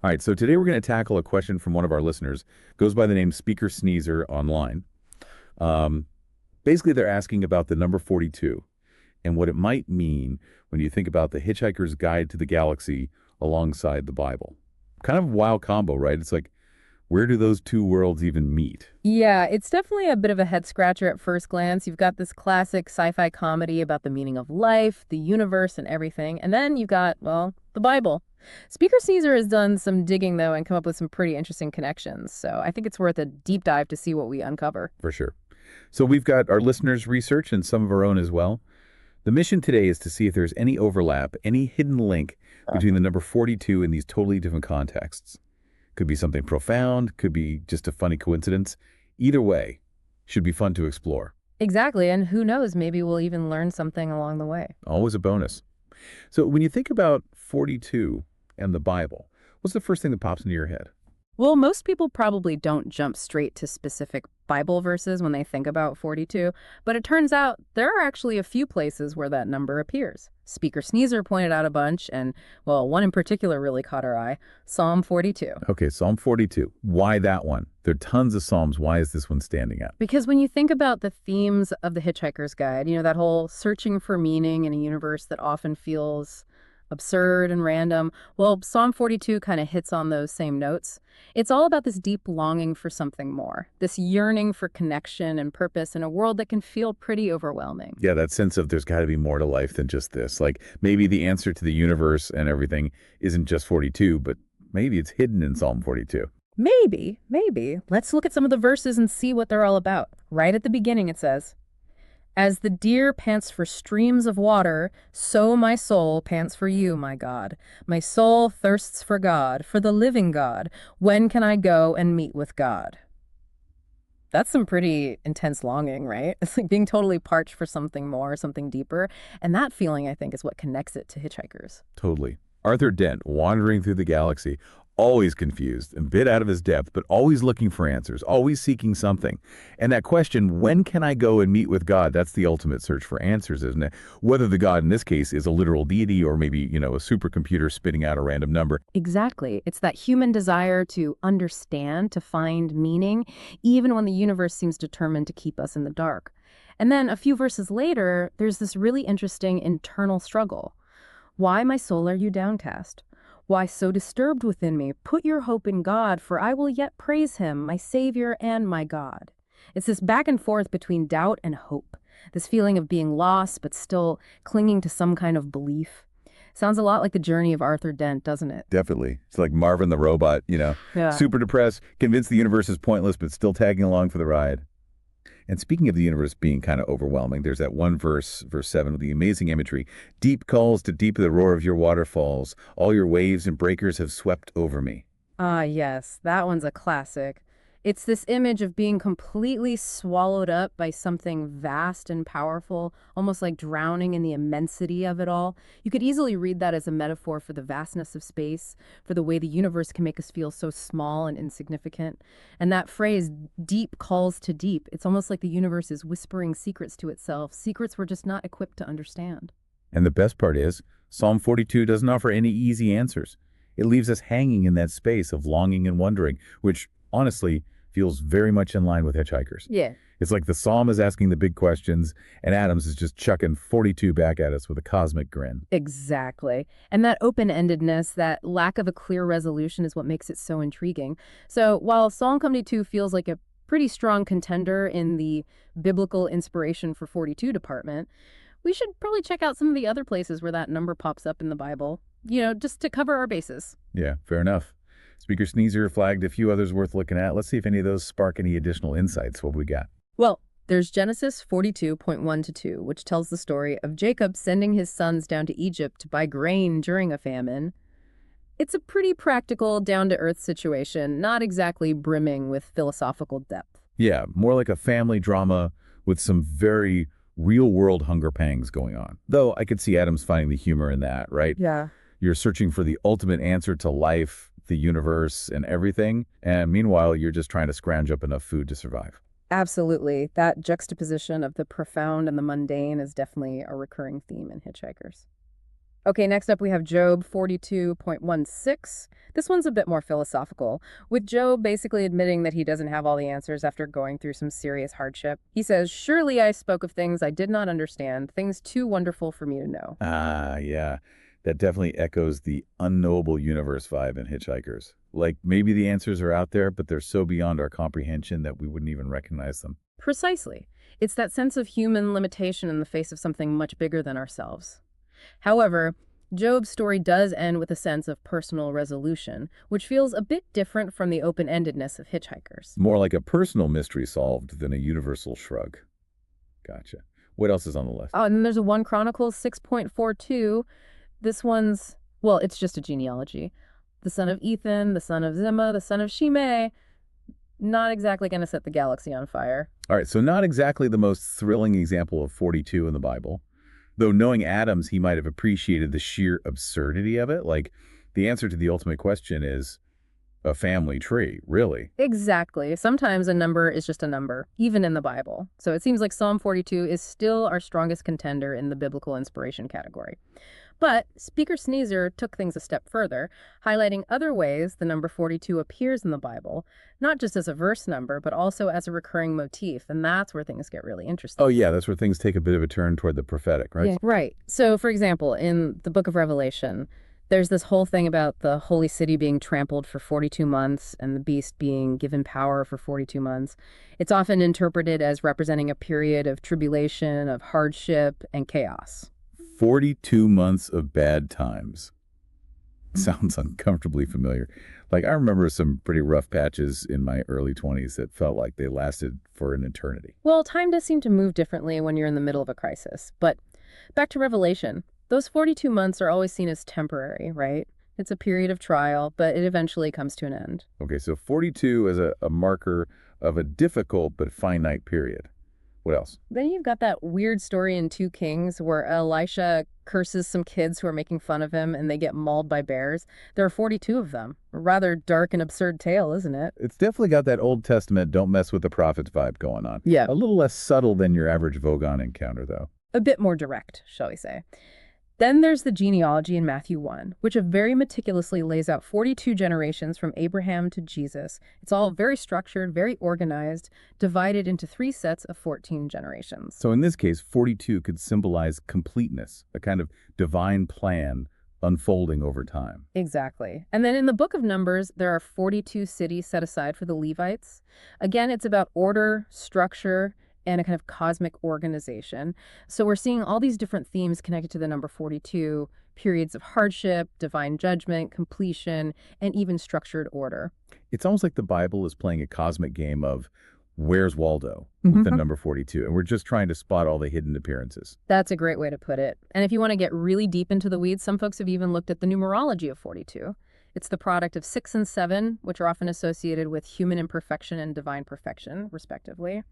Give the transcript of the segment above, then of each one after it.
All right, so today we're going to tackle a question from one of our listeners. Goes by the name Speaker Sneezer online. Um, Basically, they're asking about the number 42 and what it might mean when you think about the Hitchhiker's Guide to the Galaxy alongside the Bible. Kind of a wild combo, right? It's like, where do those two worlds even meet? Yeah, it's definitely a bit of a head scratcher at first glance. You've got this classic sci-fi comedy about the meaning of life, the universe, and everything. And then you've got, well, the Bible. Speaker Caesar has done some digging, though, and come up with some pretty interesting connections. So I think it's worth a deep dive to see what we uncover. For sure. So we've got our listeners' research and some of our own as well. The mission today is to see if there's any overlap, any hidden link between the number 42 and these totally different contexts. Could be something profound, could be just a funny coincidence. Either way, should be fun to explore. Exactly, and who knows, maybe we'll even learn something along the way. Always a bonus. So when you think about 42 and the Bible, what's the first thing that pops into your head? Well, most people probably don't jump straight to specific Bible verses when they think about 42, but it turns out there are actually a few places where that number appears. Speaker Sneezer pointed out a bunch, and, well, one in particular really caught our eye, Psalm 42. Okay, Psalm 42. Why that one? There are tons of Psalms. Why is this one standing out? Because when you think about the themes of the Hitchhiker's Guide, that whole searching for meaning in a universe that often feels absurd and random, well, Psalm 42 kind of hits on those same notes. It's all about this deep longing for something more, this yearning for connection and purpose in a world that can feel pretty overwhelming. Yeah, that sense of there's got to be more to life than just this. Like maybe the answer to the universe and everything isn't just 42, but maybe it's hidden in Psalm 42. Maybe. Let's look at some of the verses and see what they're all about. Right at the beginning, it says, as the deer pants for streams of water, so my soul pants for you, my God. My soul thirsts for God, for the living God. When can I go and meet with God? That's some pretty intense longing, right? It's like being totally parched for something more, something deeper. And that feeling, I think, is what connects it to hitchhikers. Totally. Arthur Dent, wandering through the galaxy, always confused, a bit out of his depth, but always looking for answers, always seeking something. And that question, when can I go and meet with God? That's the ultimate search for answers, isn't it? Whether the God in this case is a literal deity or maybe, a supercomputer spitting out a random number. Exactly. It's that human desire to understand, to find meaning, even when the universe seems determined to keep us in the dark. And then a few verses later, there's this really interesting internal struggle. Why, my soul, are you downcast? Why so disturbed within me? Put your hope in God, for I will yet praise him, my Savior and my God. It's this back and forth between doubt and hope, this feeling of being lost but still clinging to some kind of belief. Sounds a lot like the journey of Arthur Dent, doesn't it? Definitely. It's like Marvin the robot, Yeah. super depressed, convinced the universe is pointless, but still tagging along for the ride. And speaking of the universe being kind of overwhelming, there's that one verse, verse 7, with the amazing imagery. Deep calls to deep the roar of your waterfalls. All your waves and breakers have swept over me. Ah, yes, that one's a classic. It's this image of being completely swallowed up by something vast and powerful, almost like drowning in the immensity of it all. You could easily read that as a metaphor for the vastness of space, for the way the universe can make us feel so small and insignificant. And that phrase, deep calls to deep, it's almost like the universe is whispering secrets to itself, secrets we're just not equipped to understand. And the best part is, Psalm 42 doesn't offer any easy answers. It leaves us hanging in that space of longing and wondering, which, honestly, feels very much in line with hitchhikers. Yeah. It's like the psalm is asking the big questions, and Adams is just chucking 42 back at us with a cosmic grin. Exactly. And that open-endedness, that lack of a clear resolution is what makes it so intriguing. So while Psalm 22 feels like a pretty strong contender in the biblical inspiration for 42 department, we should probably check out some of the other places where that number pops up in the Bible, just to cover our bases. Yeah, fair enough. Speaker Sneezer flagged a few others worth looking at. Let's see if any of those spark any additional insights. What we got? Well, there's Genesis 42.1 to 2, which tells the story of Jacob sending his sons down to Egypt to buy grain during a famine. It's a pretty practical, down-to-earth situation, not exactly brimming with philosophical depth. Yeah, more like a family drama with some very real-world hunger pangs going on. Though I could see Adams finding the humor in that, right? Yeah. You're searching for the ultimate answer to life, the universe, and everything, and meanwhile, you're just trying to scrounge up enough food to survive. Absolutely. That juxtaposition of the profound and the mundane is definitely a recurring theme in Hitchhikers. Okay, next up we have Job 42.16. This one's a bit more philosophical, with Job basically admitting that he doesn't have all the answers after going through some serious hardship. He says, "Surely I spoke of things I did not understand, things too wonderful for me to know." Ah, yeah. That definitely echoes the unknowable universe vibe in Hitchhikers. Like maybe the answers are out there, but they're so beyond our comprehension that we wouldn't even recognize them. Precisely. It's that sense of human limitation in the face of something much bigger than ourselves. However, Job's story does end with a sense of personal resolution, which feels a bit different from the open-endedness of Hitchhikers. More like a personal mystery solved than a universal shrug. Gotcha. What else is on the list? Oh, and then there's a 1 Chronicles 6.42. This one's, well, it's just a genealogy. The son of Ethan, the son of Zimmah, the son of Shimei. Not exactly going to set the galaxy on fire. All right, so not exactly the most thrilling example of 42 in the Bible. Though knowing Adams, he might have appreciated the sheer absurdity of it. Like, the answer to the ultimate question is a family tree, really. Exactly. Sometimes a number is just a number, even in the Bible. So it seems like Psalm 42 is still our strongest contender in the biblical inspiration category. But Speaker Sneezer took things a step further, highlighting other ways the number 42 appears in the Bible, not just as a verse number, but also as a recurring motif. And that's where things get really interesting. Oh, yeah, that's where things take a bit of a turn toward the prophetic, right? Yeah, right. So, for example, in the book of Revelation, there's this whole thing about the holy city being trampled for 42 months and the beast being given power for 42 months. It's often interpreted as representing a period of tribulation, of hardship, and chaos. 42 months of bad times. Sounds uncomfortably familiar. Like, I remember some pretty rough patches in my early 20s that felt like they lasted for an eternity. Well, time does seem to move differently when you're in the middle of a crisis. But back to Revelation, those 42 months are always seen as temporary, right? It's a period of trial, but it eventually comes to an end. Okay, so 42 is a marker of a difficult but finite period. What else? Then you've got that weird story in 2 Kings where Elisha curses some kids who are making fun of him and they get mauled by bears. There are 42 of them. A rather dark and absurd tale, isn't it? It's definitely got that Old Testament don't mess with the prophets vibe going on. Yeah. A little less subtle than your average Vogon encounter, though. A bit more direct, shall we say. Then there's the genealogy in Matthew 1, which very meticulously lays out 42 generations from Abraham to Jesus. It's all very structured, very organized, divided into 3 sets of 14 generations. So in this case, 42 could symbolize completeness, a kind of divine plan unfolding over time. Exactly. And then in the book of Numbers, there are 42 cities set aside for the Levites. Again, it's about order, structure, and a kind of cosmic organization. So we're seeing all these different themes connected to the number 42, periods of hardship, divine judgment, completion, and even structured order. It's almost like the Bible is playing a cosmic game of where's Waldo with the number 42, and we're just trying to spot all the hidden appearances. That's a great way to put it. And if you want to get really deep into the weeds, some folks have even looked at the numerology of 42. It's the product of 6 and 7, which are often associated with human imperfection and divine perfection, respectively.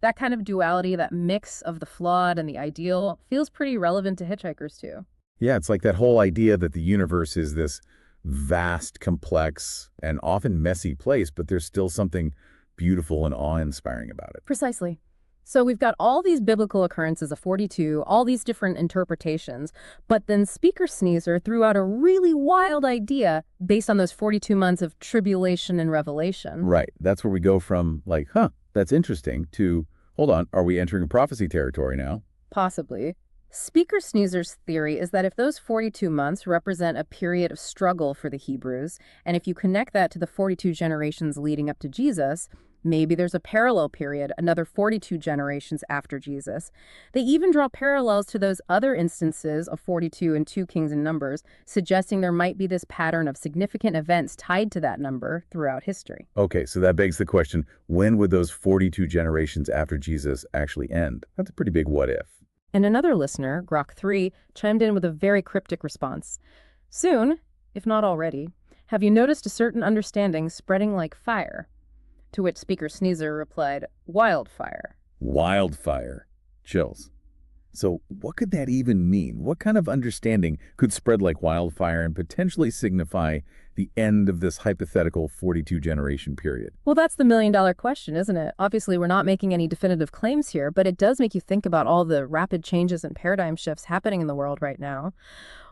That kind of duality, that mix of the flawed and the ideal, feels pretty relevant to Hitchhikers, too. Yeah, it's like that whole idea that the universe is this vast, complex, and often messy place, but there's still something beautiful and awe-inspiring about it. Precisely. So we've got all these biblical occurrences of 42, all these different interpretations, but then Speaker Sneezer threw out a really wild idea based on those 42 months of tribulation and revelation. Right. That's where we go from, like, that's interesting, to, hold on, are we entering prophecy territory now? Possibly. Speaker Sneezer's theory is that if those 42 months represent a period of struggle for the Hebrews, and if you connect that to the 42 generations leading up to Jesus, maybe there's a parallel period, another 42 generations after Jesus. They even draw parallels to those other instances of 42 in 2 Kings and Numbers, suggesting there might be this pattern of significant events tied to that number throughout history. Okay, so that begs the question, when would those 42 generations after Jesus actually end? That's a pretty big what if. And another listener, Grok3, chimed in with a very cryptic response. Soon, if not already, have you noticed a certain understanding spreading like fire? To which Speaker Sneezer replied, wildfire. Wildfire. Chills. So what could that even mean? What kind of understanding could spread like wildfire and potentially signify the end of this hypothetical 42 generation period? Well, that's the million-dollar question, isn't it? Obviously, we're not making any definitive claims here, but it does make you think about all the rapid changes and paradigm shifts happening in the world right now.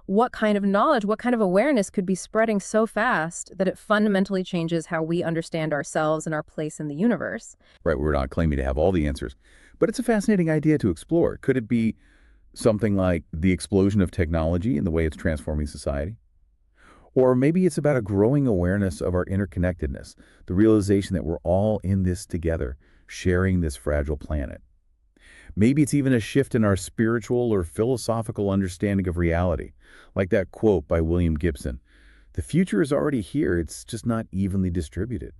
What kind of knowledge, what kind of awareness could be spreading so fast that it fundamentally changes how we understand ourselves and our place in the universe? Right, we're not claiming to have all the answers, but it's a fascinating idea to explore. Could it be something like the explosion of technology and the way it's transforming society? Or maybe it's about a growing awareness of our interconnectedness, the realization that we're all in this together, sharing this fragile planet. Maybe it's even a shift in our spiritual or philosophical understanding of reality, like that quote by William Gibson: "The future is already here, it's just not evenly distributed."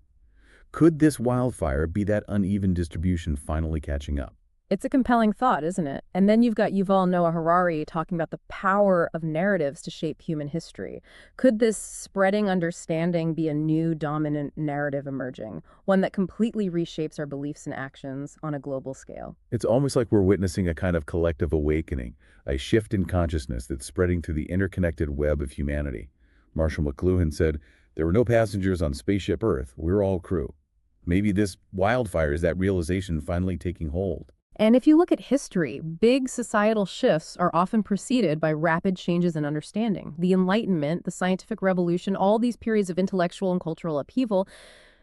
Could this wildfire be that uneven distribution finally catching up? It's a compelling thought, isn't it? And then you've got Yuval Noah Harari talking about the power of narratives to shape human history. Could this spreading understanding be a new dominant narrative emerging, one that completely reshapes our beliefs and actions on a global scale? It's almost like we're witnessing a kind of collective awakening, a shift in consciousness that's spreading through the interconnected web of humanity. Marshall McLuhan said, "There were no passengers on Spaceship Earth. We're all crew." Maybe this wildfire is that realization finally taking hold. And if you look at history, big societal shifts are often preceded by rapid changes in understanding. The Enlightenment, the scientific revolution, all these periods of intellectual and cultural upheaval,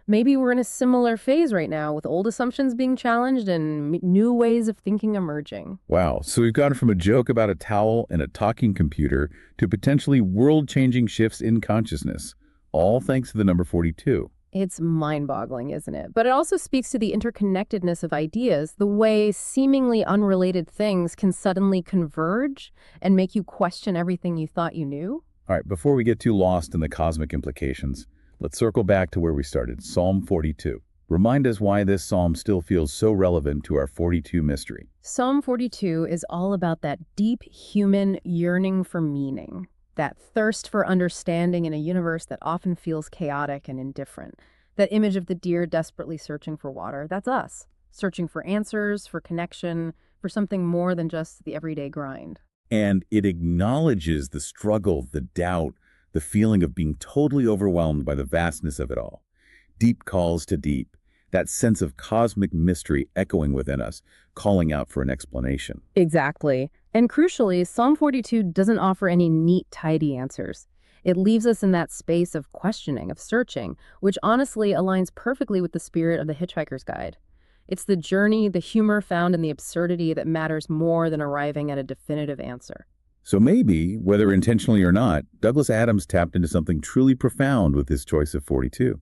maybe we're in a similar phase right now with old assumptions being challenged and new ways of thinking emerging. Wow, so we've gone from a joke about a towel and a talking computer to potentially world-changing shifts in consciousness, all thanks to the number 42. It's mind-boggling, isn't it? But it also speaks to the interconnectedness of ideas, the way seemingly unrelated things can suddenly converge and make you question everything you thought you knew. All right, before we get too lost in the cosmic implications, let's circle back to where we started, Psalm 42. Remind us why this psalm still feels so relevant to our 42 mystery. Psalm 42 is all about that deep human yearning for meaning, that thirst for understanding in a universe that often feels chaotic and indifferent. That image of the deer desperately searching for water, that's us, searching for answers, for connection, for something more than just the everyday grind. And it acknowledges the struggle, the doubt, the feeling of being totally overwhelmed by the vastness of it all. Deep calls to deep, that sense of cosmic mystery echoing within us, calling out for an explanation. Exactly. And crucially, Psalm 42 doesn't offer any neat, tidy answers. It leaves us in that space of questioning, of searching, which honestly aligns perfectly with the spirit of the Hitchhiker's Guide. It's the journey, the humor found in the absurdity that matters more than arriving at a definitive answer. So maybe, whether intentionally or not, Douglas Adams tapped into something truly profound with his choice of 42.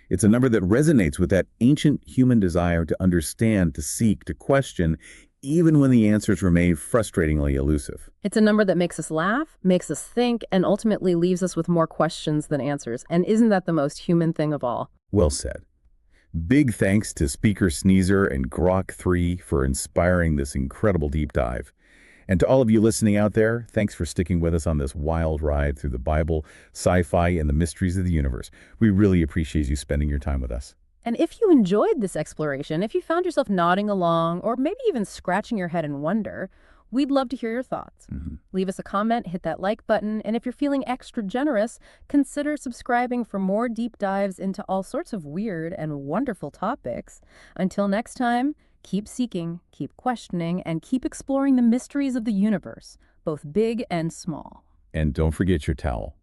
It's a number that resonates with that ancient human desire to understand, to seek, to question, even when the answers remain frustratingly elusive. It's a number that makes us laugh, makes us think, and ultimately leaves us with more questions than answers. And isn't that the most human thing of all? Well said. Big thanks to Speaker Sneezer and Grok 3 for inspiring this incredible deep dive. And to all of you listening out there, thanks for sticking with us on this wild ride through the Bible, sci-fi, and the mysteries of the universe. We really appreciate you spending your time with us. And if you enjoyed this exploration, if you found yourself nodding along, or maybe even scratching your head in wonder, we'd love to hear your thoughts. Leave us a comment, hit that like button, and if you're feeling extra generous, consider subscribing for more deep dives into all sorts of weird and wonderful topics. Until next time, keep seeking, keep questioning, and keep exploring the mysteries of the universe, both big and small. And don't forget your towel.